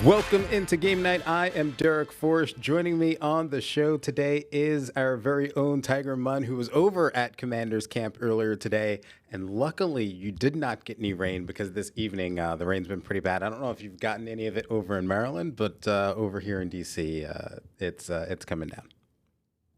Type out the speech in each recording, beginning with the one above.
Welcome into Game Night. I am Derek Forrest. Joining me on the show today is our very own Tiger Munn, who was over at Commander's Camp earlier today. And luckily, you did not get any rain because this evening the rain's been pretty bad. I don't know if you've gotten any of it over in Maryland, but over here in DC, it's coming down.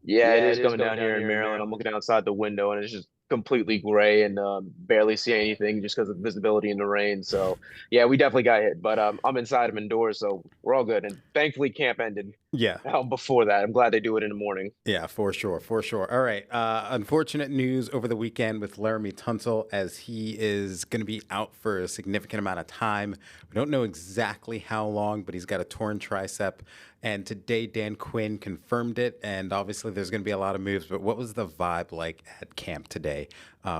Yeah, it is coming down here in Maryland. I'm looking outside the window and it's just completely gray and barely see anything just because of visibility in the rain. So, yeah, we definitely got hit, but I'm inside, I'm indoors, so we're all good. And thankfully, camp ended Yeah. before that. I'm glad they do it in the morning. Yeah, for sure, for sure. All right. Unfortunate news over the weekend with Laramie Tunsil as he is going to be out for a significant amount of time. We don't know exactly how long, but he's got a torn tricep. And today, Dan Quinn confirmed it. And obviously, there's going to be a lot of moves. But what was the vibe like at camp today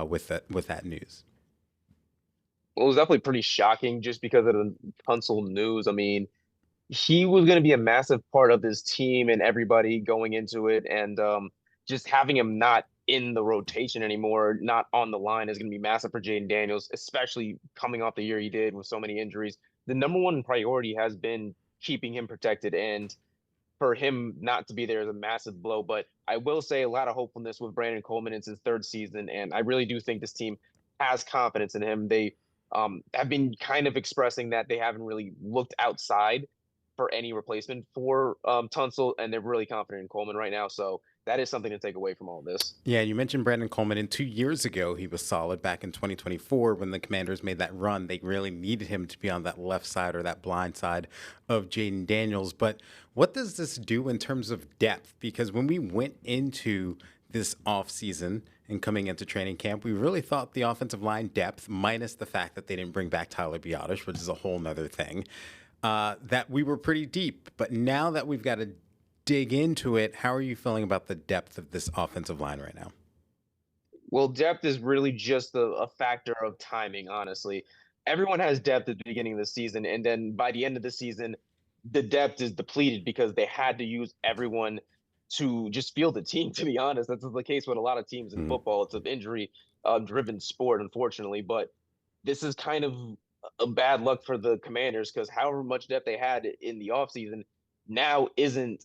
with that news? Well, it was definitely pretty shocking just because of the Tunsil news. I mean, he was going to be a massive part of this team and everybody going into it. And just having him not in the rotation anymore, not on the line, is going to be massive for Jaden Daniels, especially coming off the year he did with so many injuries. The number one priority has been keeping him protected. And for him not to be there is a massive blow. But I will say a lot of hopefulness with Brandon Coleman. It's his third season. And I really do think this team has confidence in him. They have been kind of expressing that they haven't really looked outside for any replacement for Tunsil, and they're really confident in Coleman right now. So that is something to take away from all this. Yeah, you mentioned Brandon Coleman. And 2 years ago, he was solid back in 2024 when the Commanders made that run. They really needed him to be on that left side or that blind side of Jaden Daniels. But what does this do in terms of depth? Because when we went into this offseason and coming into training camp, we really thought the offensive line depth, minus the fact that they didn't bring back Tyler Biotish, which is a whole nother thing, that we were pretty deep. But now that we've got to dig into it, how are you feeling about the depth of this offensive line right now? Well, depth is really just a factor of timing, honestly. Everyone has depth at the beginning of the season, and then by the end of the season, the depth is depleted because they had to use everyone to just field the team, to be honest. That's the case with a lot of teams in Mm. football. It's an injury driven sport, unfortunately. But this is kind of a bad luck for the Commanders because however much depth they had in the offseason now isn't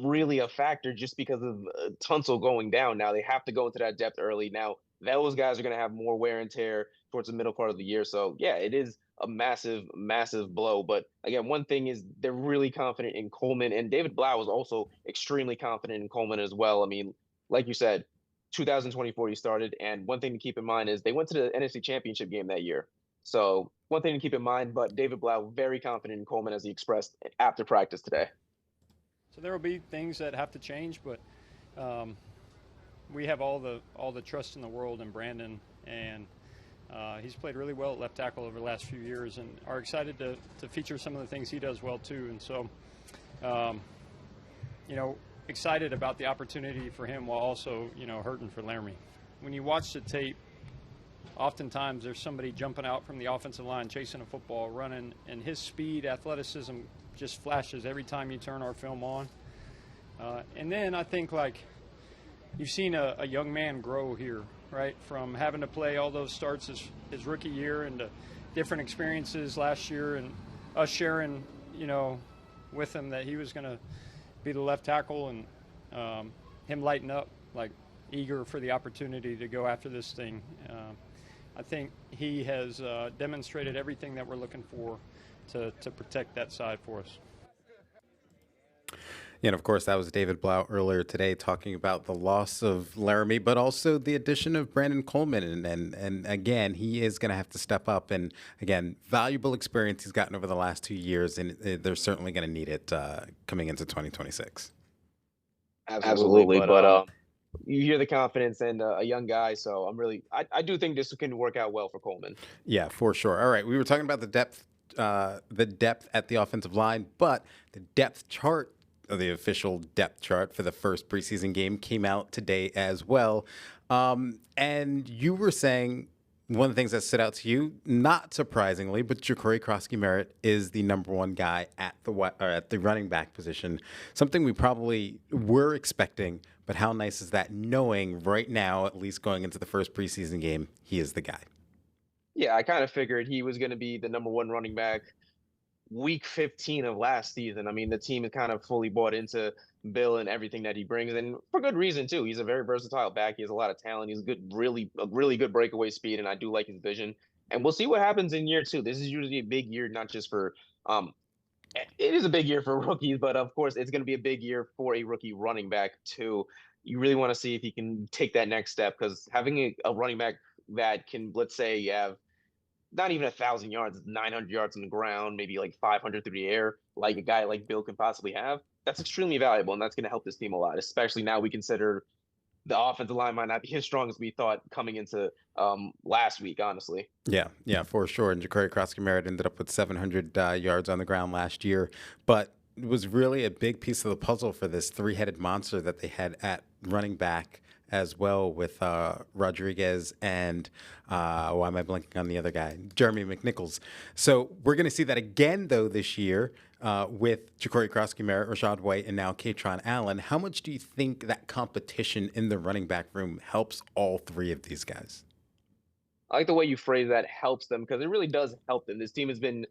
really a factor just because of Tunsil going down. Now they have to go into that depth early. Now those guys are going to have more wear and tear towards the middle part of the year. So yeah, it is a massive, massive blow. But again, one thing is they're really confident in Coleman, and David Blau was also extremely confident in Coleman as well. I mean, like you said, 2024 he started, and one thing to keep in mind is they went to the NFC Championship game that year. So one thing to keep in mind, but David Blau very confident in Coleman as he expressed after practice today. So there will be things that have to change, but um, we have all the trust in the world in Brandon, and he's played really well at left tackle over the last few years, and are excited to feature some of the things he does well too. And so, um, you know, excited about the opportunity for him while also hurting for Laramie. When you watch the tape, oftentimes there's somebody jumping out from the offensive line, chasing a football, running, and his speed, athleticism just flashes every time you turn our film on. And then I think, like, you've seen a young man grow here, right? From having to play all those starts his rookie year and different experiences last year, and us sharing, with him that he was going to be the left tackle, and him lighting up, like, eager for the opportunity to go after this thing. I think he has demonstrated everything that we're looking for to protect that side for us. And of course, that was David Blau earlier today talking about the loss of Laramie, but also the addition of Brandon Coleman. And again, he is going to have to step up. And again, valuable experience he's gotten over the last 2 years, and they're certainly going to need it coming into 2026. Absolutely, but you hear the confidence and a young guy, so I do think this can work out well for Coleman. Yeah, for sure. All right, we were talking about the depth at the offensive line, but the depth chart, the official depth chart for the first preseason game, came out today as well. And you were saying one of the things that stood out to you, not surprisingly, but Ja'Cory Krosky-Merritt is the number one guy at the running back position. Something we probably were expecting, but how nice is that knowing right now, at least going into the first preseason game, he is the guy. Yeah, I kind of figured he was going to be the number one running back week 15 of last season. I mean, the team is kind of fully bought into Bill and everything that he brings, and for good reason too. He's a very versatile back. He has a lot of talent. He's a really good breakaway speed, and I do like his vision. And we'll see what happens in year two. This is usually a big year, not just for it is a big year for rookies, but of course it's going to be a big year for a rookie running back too. You really want to see if he can take that next step, because having a running back that can, let's say, you have not even 1,000 yards, 900 yards on the ground, maybe like 500 through the air, like a guy like Bill can possibly have. That's extremely valuable, and that's going to help this team a lot, especially now we consider the offensive line might not be as strong as we thought coming into last week, honestly. Yeah, yeah, for sure. And Ja'Cory Cross-Merritt ended up with 700 yards on the ground last year, but it was really a big piece of the puzzle for this three-headed monster that they had at running back as well, with Rodriguez and why am I blanking on the other guy? Jeremy McNichols. So we're going to see that again, though, this year with Ja'Cory Cross-Merritt, Rashad White, and now Katron Allen. How much do you think that competition in the running back room helps all three of these guys? I like the way you phrase that, helps them, because it really does help them. This team has been,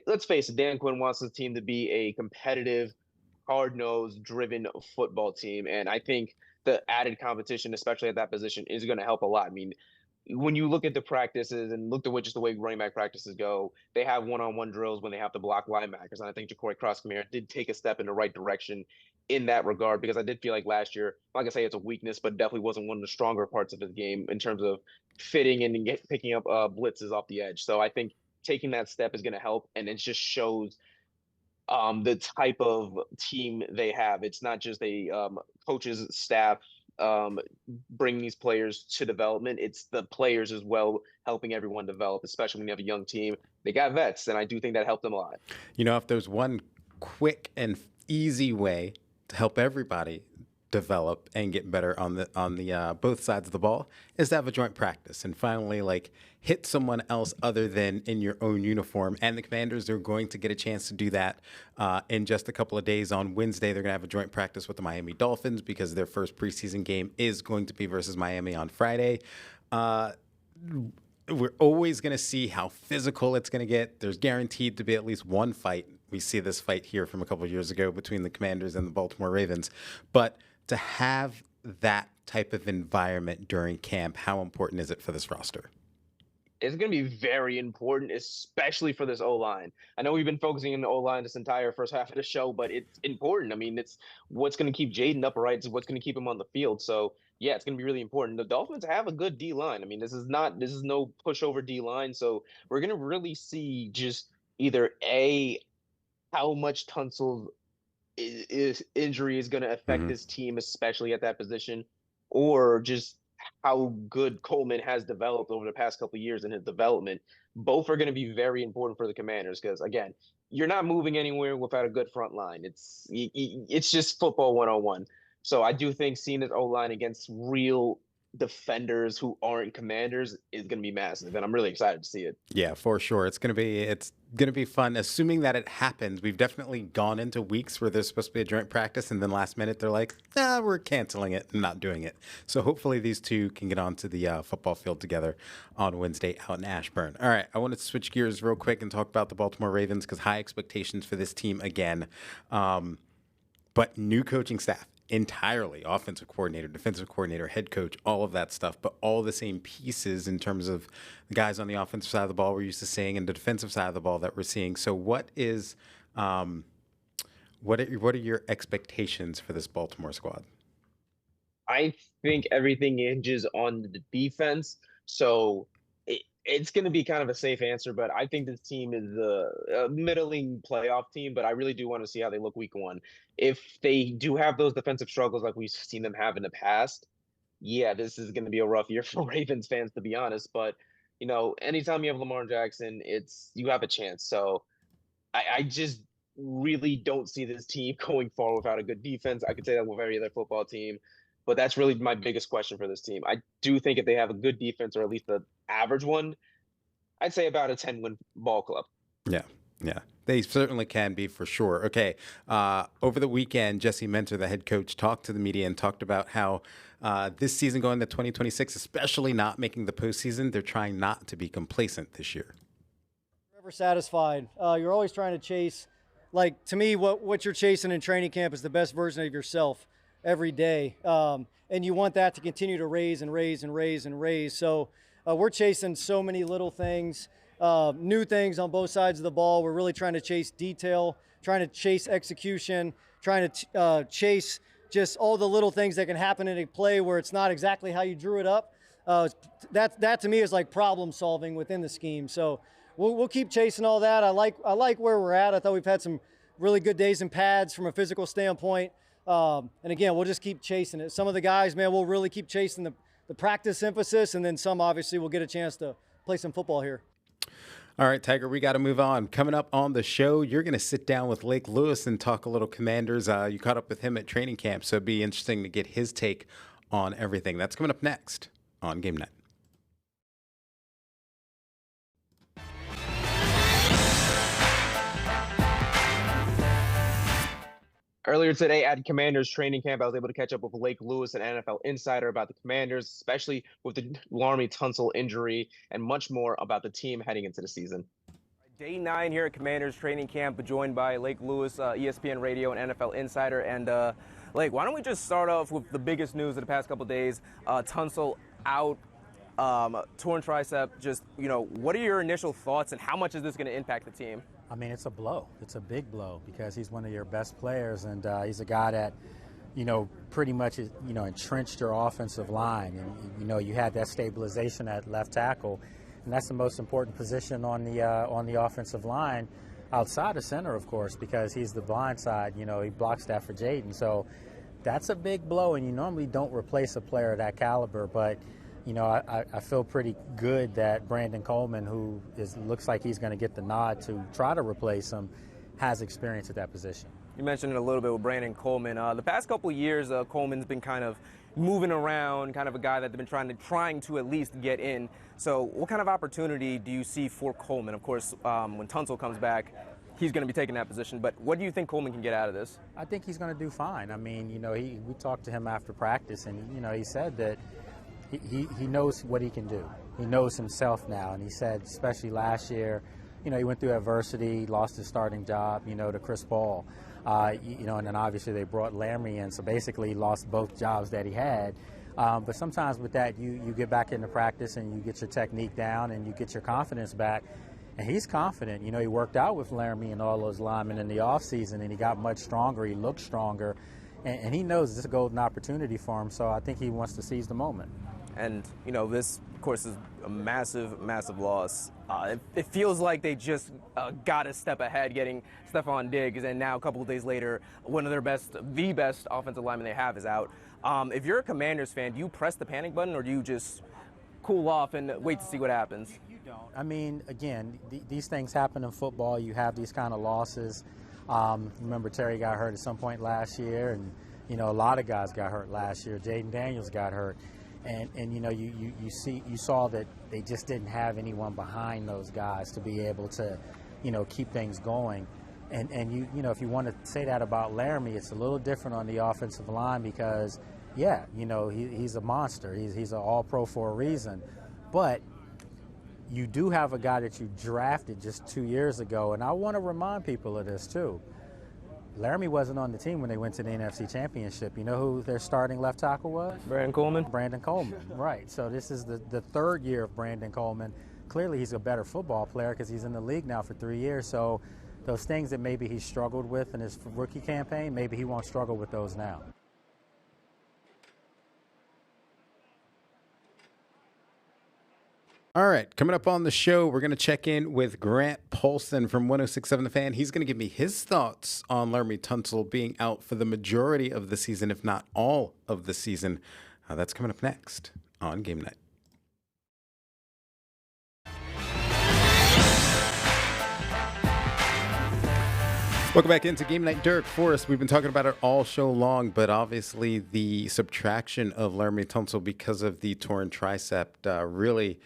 let's face it, Dan Quinn wants his team to be a competitive, hard-nosed, driven football team. And I think the added competition, especially at that position, is going to help a lot. I mean, when you look at the practices and look at just the way running back practices go, they have one-on-one drills when they have to block linebackers. And I think Ja'Cory Cross-Merritt did take a step in the right direction in that regard, because I did feel like last year, I'm not gonna say it's a weakness, but definitely wasn't one of the stronger parts of his game in terms of fitting in and picking up blitzes off the edge. So I think taking that step is going to help, and it just shows the type of team they have. It's not just a coach's staff bringing these players to development. It's the players as well helping everyone develop, especially when you have a young team. They got vets, and I do think that helped them a lot. You know, if there's one quick and easy way to help everybody develop and get better on the both sides of the ball, is to have a joint practice and finally like hit someone else other than in your own uniform. And the Commanders are going to get a chance to do that in just a couple of days. On Wednesday, they're going to have a joint practice with the Miami Dolphins, because their first preseason game is going to be versus Miami on Friday. We're always going to see how physical it's going to get. There's guaranteed to be at least one fight. We see this fight here from a couple of years ago between the Commanders and the Baltimore Ravens. But to have that type of environment during camp, how important is it for this roster? It's going to be very important, especially for this O-line. I know we've been focusing on the O-line this entire first half of the show, but it's important. I mean, it's what's going to keep Jaden upright. It's what's going to keep him on the field. So, yeah, it's going to be really important. The Dolphins have a good D-line. I mean, this is no pushover D-line. So we're going to really see just either how much Tunsil's injury is going to affect this team, especially at that position, or just how good Coleman has developed over the past couple of years in his development. Both are going to be very important for the Commanders, because again, you're not moving anywhere without a good front line. It's just football 101. So I do think seeing this O-line against real defenders who aren't Commanders is going to be massive, and I'm really excited to see it. Yeah, for sure. It's gonna be fun. Assuming that it happens, we've definitely gone into weeks where there's supposed to be a joint practice, and then last minute they're like, "Nah, we're canceling it and not doing it." So hopefully these two can get onto the football field together on Wednesday out in Ashburn. All right, I wanted to switch gears real quick and talk about the Baltimore Ravens, because high expectations for this team again, but new coaching staff. Entirely offensive coordinator, defensive coordinator, head coach, all of that stuff, but all the same pieces in terms of the guys on the offensive side of the ball we're used to seeing and the defensive side of the ball that we're seeing. So what are your expectations for this Baltimore squad? I think everything hinges on the defense. So it's going to be kind of a safe answer, but I think this team is a middling playoff team, but I really do want to see how they look week one. If they do have those defensive struggles like we've seen them have in the past, yeah, this is going to be a rough year for Ravens fans, to be honest. But, anytime you have Lamar Jackson, you have a chance. So I just really don't see this team going far without a good defense. I could say that with every other football team, but that's really my biggest question for this team. I do think if they have a good defense, or at least an average one, I'd say about a 10-win ball club. Yeah, yeah. They certainly can be, for sure. Okay, over the weekend, Jesse Mentor, the head coach, talked to the media and talked about how this season going to 2026, especially not making the postseason, they're trying not to be complacent this year. Never satisfied. You're always trying to chase. Like, to me, what you're chasing in training camp is the best version of yourself every day. And you want that to continue to raise and raise and raise and raise. So we're chasing so many little things, new things on both sides of the ball. We're really trying to chase detail, trying to chase execution, trying to chase just all the little things that can happen in a play where it's not exactly how you drew it up. That to me is like problem solving within the scheme. So we'll keep chasing all that. I like where we're at. I thought we've had some really good days in pads from a physical standpoint. And again, we'll just keep chasing it. Some of the guys, man, we'll really keep chasing the practice emphasis, and then some obviously will get a chance to play some football here. All right, Tiger, we got to move on. Coming up on the show, you're going to sit down with Lake Lewis and talk a little Commanders. You caught up with him at training camp, so it'd be interesting to get his take on everything. That's coming up next on Game Night. Earlier today at Commanders training camp, I was able to catch up with Lake Lewis, an NFL insider, about the Commanders, especially with the Laremy Tunsil injury, and much more about the team heading into the season. Day 9 here at Commanders training camp, joined by Lake Lewis, ESPN Radio and NFL insider. And Lake, why don't we just start off with the biggest news of the past couple of days? Tunsil out, torn tricep. Just, what are your initial thoughts, and how much is this going to impact the team? I mean, it's a blow. It's a big blow because he's one of your best players, and he's a guy that, pretty much, entrenched your offensive line. And, you had that stabilization at left tackle, and that's the most important position on the offensive line outside of center, of course, because he's the blind side. He blocks that for Jaden. So that's a big blow, and you normally don't replace a player of that caliber, but I feel pretty good that Brandon Coleman, who looks like he's going to get the nod to try to replace him, has experience at that position. You mentioned it a little bit with Brandon Coleman. The past couple of years, Coleman's been kind of moving around, kind of a guy that they've been trying to at least get in. So what kind of opportunity do you see for Coleman? Of course, when Tunsil comes back, he's going to be taking that position. But what do you think Coleman can get out of this? I think he's going to do fine. I mean, we talked to him after practice, and, he said that he knows what he can do. He knows himself now, and he said, especially last year, he went through adversity, lost his starting job, to Chris Paul, and then obviously they brought Laremy in, so basically he lost both jobs that he had. But sometimes with that, you get back into practice and you get your technique down and you get your confidence back. And he's confident. He worked out with Laremy and all those linemen in the offseason, and he got much stronger. He looked stronger, and he knows this is a golden opportunity for him, so I think he wants to seize the moment. And, this, of course, is a massive, massive loss. It feels like they just got a step ahead getting Stephon Diggs, and now a couple of days later, one of their the best offensive linemen they have is out. If you're a Commanders fan, do you press the panic button, or do you just cool off and wait to see what happens? You don't. I mean, again, these things happen in football. You have these kind of losses. Remember, Terry got hurt at some point last year, and, a lot of guys got hurt last year. Jaden Daniels got hurt. And you saw that they just didn't have anyone behind those guys to be able to, keep things going. And if you want to say that about Laremy, it's a little different on the offensive line because, he's a monster. He's an all-pro for a reason. But you do have a guy that you drafted just 2 years ago, and I want to remind people of this too. Laremy wasn't on the team when they went to the NFC Championship. You know who their starting left tackle was? Brandon Coleman? Brandon Coleman, right. So this is the third year of Brandon Coleman. Clearly he's a better football player because he's in the league now for 3 years. So those things that maybe he struggled with in his rookie campaign, maybe he won't struggle with those now. All right, coming up on the show, we're going to check in with Grant Paulson from 106.7 The Fan. He's going to give me his thoughts on Laremy Tunsil being out for the majority of the season, if not all of the season. That's coming up next on Game Night. Welcome back into Game Night. Derek Forrest, we've been talking about it all show long, but obviously the subtraction of Laremy Tunsil because of the torn tricep really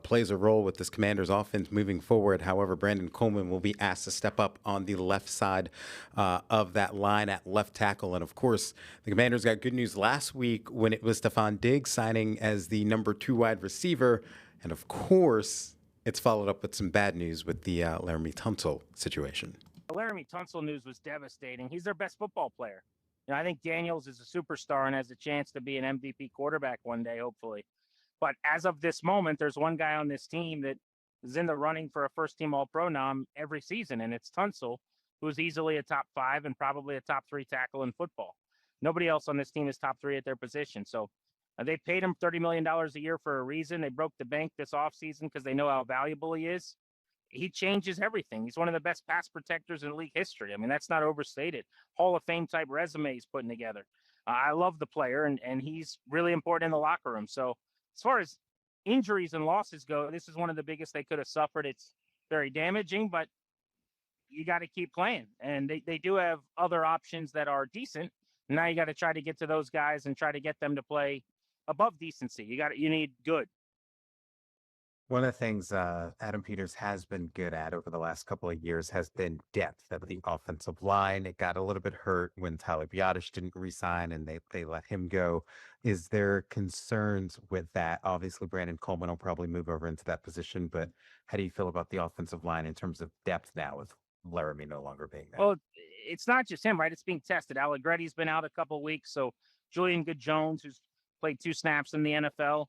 plays a role with this Commanders offense moving forward. However, Brandon Coleman will be asked to step up on the left side of that line at left tackle. And of course, the Commanders got good news last week when it was Stephon Diggs signing as the number 2 wide receiver. And of course, It's followed up with some bad news with the Laramie Tunsil situation. The Laramie Tunsil news was devastating. He's their best football player. I think Daniels is a superstar and has a chance to be an MVP quarterback one day, hopefully. But as of this moment, there's one guy on this team that is in the running for a first-team All-Pro nom every season, and it's Tunsil, who's easily a top 5 and probably a top 3 tackle in football. Nobody else on this team is top 3 at their position. So they paid him $30 million a year for a reason. They broke the bank this offseason because they know how valuable he is. He changes everything. He's one of the best pass protectors in league history. I mean, that's not overstated. Hall of Fame type resume he's putting together. I love the player, and he's really important in the locker room. So as far as injuries and losses go, this is one of the biggest they could have suffered. It's very damaging, but you got to keep playing. And they do have other options that are decent. Now you got to try to get to those guys and try to get them to play above decency. You need good. One of the things Adam Peters has been good at over the last couple of years has been depth of the offensive line. It got a little bit hurt when Tyler Biotish didn't resign and they let him go. Is there concerns with that? Obviously, Brandon Coleman will probably move over into that position, but how do you feel about the offensive line in terms of depth now with Laramie no longer being there? Well, it's not just him, right? It's being tested. Allegretti's been out a couple of weeks, so Julian Good-Jones, who's played 2 snaps in the NFL,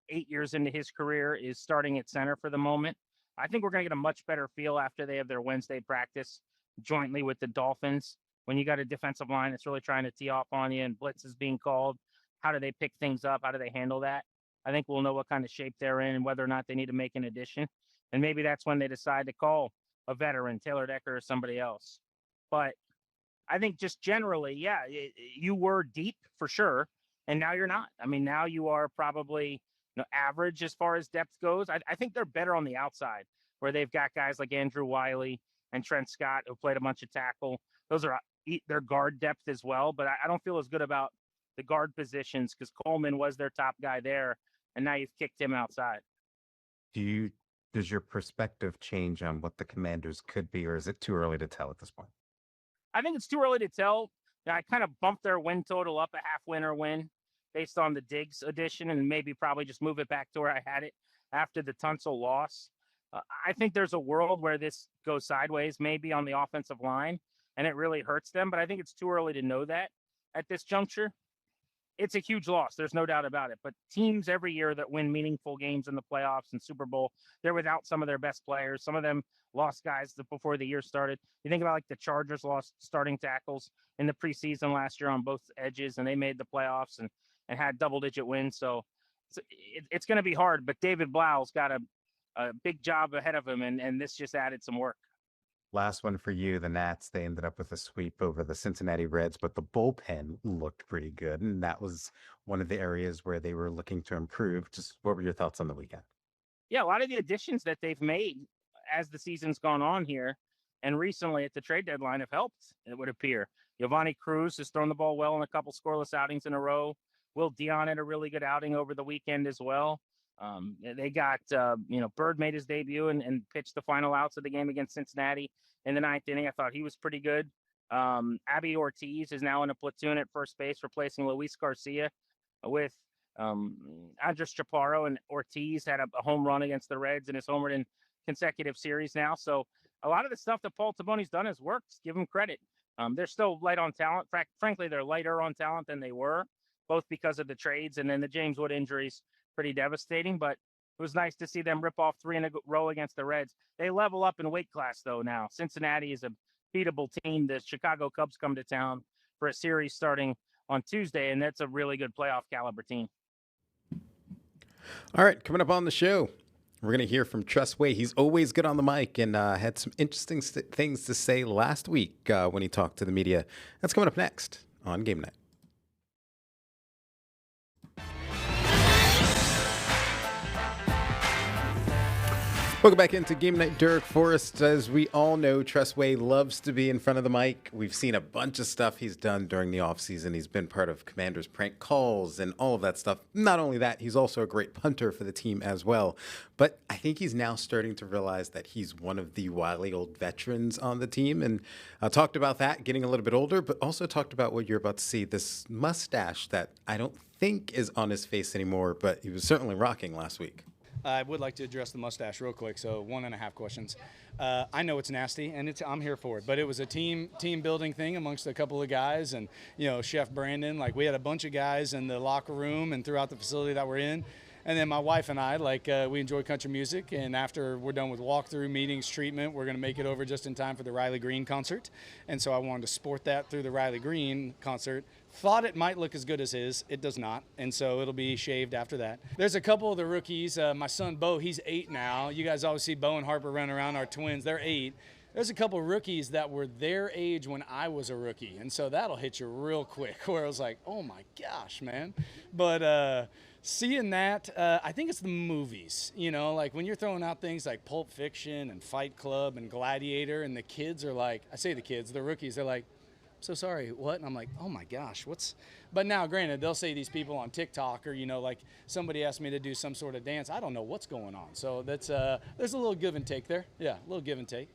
8 years into his career, is starting at center for the moment. I think we're going to get a much better feel after they have their Wednesday practice jointly with the Dolphins. When you got a defensive line that's really trying to tee off on you and blitz is being called, how do they pick things up? How do they handle that? I think we'll know what kind of shape they're in and whether or not they need to make an addition. And maybe that's when they decide to call a veteran, Taylor Decker or somebody else. But I think just generally, you were deep for sure, and now you're not. I mean, now you are probably average as far as depth goes. I think they're better on the outside, where they've got guys like Andrew Wiley and Trent Scott who played a bunch of tackle. Those are their guard depth as well, but I don't feel as good about the guard positions because Coleman was their top guy there, and now you've kicked him outside. Does your perspective change on what the Commanders could be, or is it too early to tell at this point? I think it's too early to tell. I kind of bumped their win total up a half win or win based on the Diggs addition, and maybe probably just move it back to where I had it after the Tunsil loss. I think there's a world where this goes sideways, maybe on the offensive line, and it really hurts them, but I think it's too early to know that at this juncture. It's a huge loss. There's no doubt about it. But teams every year that win meaningful games in the playoffs and Super Bowl, they're without some of their best players. Some of them lost guys before the year started. You think about like the Chargers lost starting tackles in the preseason last year on both edges, and they made the playoffs and had double-digit wins. So it's going to be hard. But David Blau's got a big job ahead of him, and this just added some work. Last one for you, the Nats. They ended up with a sweep over the Cincinnati Reds, but the bullpen looked pretty good, and that was one of the areas where they were looking to improve. Just what were your thoughts on the weekend? Yeah, a lot of the additions that they've made as the season's gone on here and recently at the trade deadline have helped, it would appear. Giovanni Cruz has thrown the ball well in a couple scoreless outings in a row. Will Dion had a really good outing over the weekend as well. They got, Bird made his debut and pitched the final outs of the game against Cincinnati in the 9th inning. I thought he was pretty good. Abby Ortiz is now in a platoon at first base, replacing Luis Garcia with Andres Chaparro, and Ortiz had a home run against the Reds and has homered in consecutive series now. So a lot of the stuff that Paul Taboni's done has worked. Give him credit. They're still light on talent. Frankly, they're lighter on talent than they were, both because of the trades and then the James Wood injuries. Pretty devastating, but it was nice to see them rip off 3 in a row against the Reds. They level up in weight class, though, now. Cincinnati is a beatable team. The Chicago Cubs come to town for a series starting on Tuesday, and that's a really good playoff caliber team. All right, coming up on the show, we're going to hear from Tress Way. He's always good on the mic and had some interesting things to say last week when he talked to the media. That's coming up next on Game Night. Welcome back into Game Night. Derek Forrest. As we all know, Tress Way loves to be in front of the mic. We've seen a bunch of stuff he's done during the offseason. He's been part of Commanders prank calls and all of that stuff. Not only that, he's also a great punter for the team as well. But I think he's now starting to realize that he's one of the wily old veterans on the team. And talked about that, getting a little bit older, but also talked about what you're about to see, this mustache that I don't think is on his face anymore, but he was certainly rocking last week. I would like to address the mustache real quick. So 1.5 questions. I know it's nasty, and I'm here for it. But it was a team building thing amongst a couple of guys, and Chef Brandon. Like, we had a bunch of guys in the locker room and throughout the facility that we're in. And then my wife and I, we enjoy country music, and after we're done with walkthrough, meetings, treatment, we're going to make it over just in time for the Riley Green concert. And so I wanted to sport that through the Riley Green concert. Thought it might look as good as his. It does not, and so it'll be shaved after that. There's a couple of the rookies. My son, Bo, he's 8 now. You guys always see Bo and Harper running around, our twins. They're 8. There's a couple of rookies that were their age when I was a rookie, and so that'll hit you real quick, where I was like, oh, my gosh, man. But seeing that, I think it's the movies, like when you're throwing out things like Pulp Fiction and Fight Club and Gladiator, and the kids are like, I say the kids, the rookies, they're like, so sorry, what? And I'm like, oh my gosh, but now granted, they'll say these people on TikTok, or, like somebody asked me to do some sort of dance. I don't know what's going on. So that's, there's a little give and take there. Yeah, a little give and take.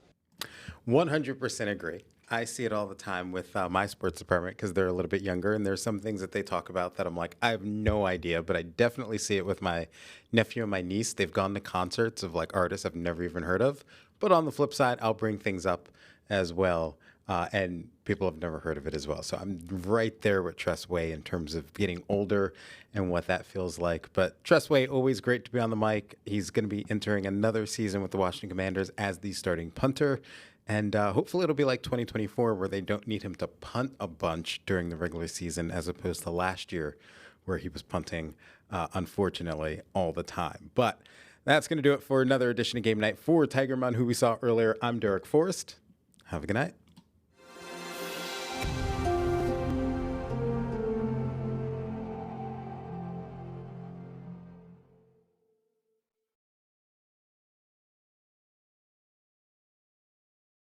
100% agree. I see it all the time with my sports department because they're a little bit younger, and there's some things that they talk about that I'm like, I have no idea, but I definitely see it with my nephew and my niece. They've gone to concerts of like artists I've never even heard of. But on the flip side, I'll bring things up as well, and people have never heard of it as well. So I'm right there with Tressway in terms of getting older and what that feels like. But Tressway, always great to be on the mic. He's going to be entering another season with the Washington Commanders as the starting punter. And hopefully it'll be like 2024 where they don't need him to punt a bunch during the regular season as opposed to last year where he was punting, unfortunately, all the time. But that's going to do it for another edition of Game Night. For Tiger Mun, who we saw earlier, I'm Derek Forrest. Have a good night.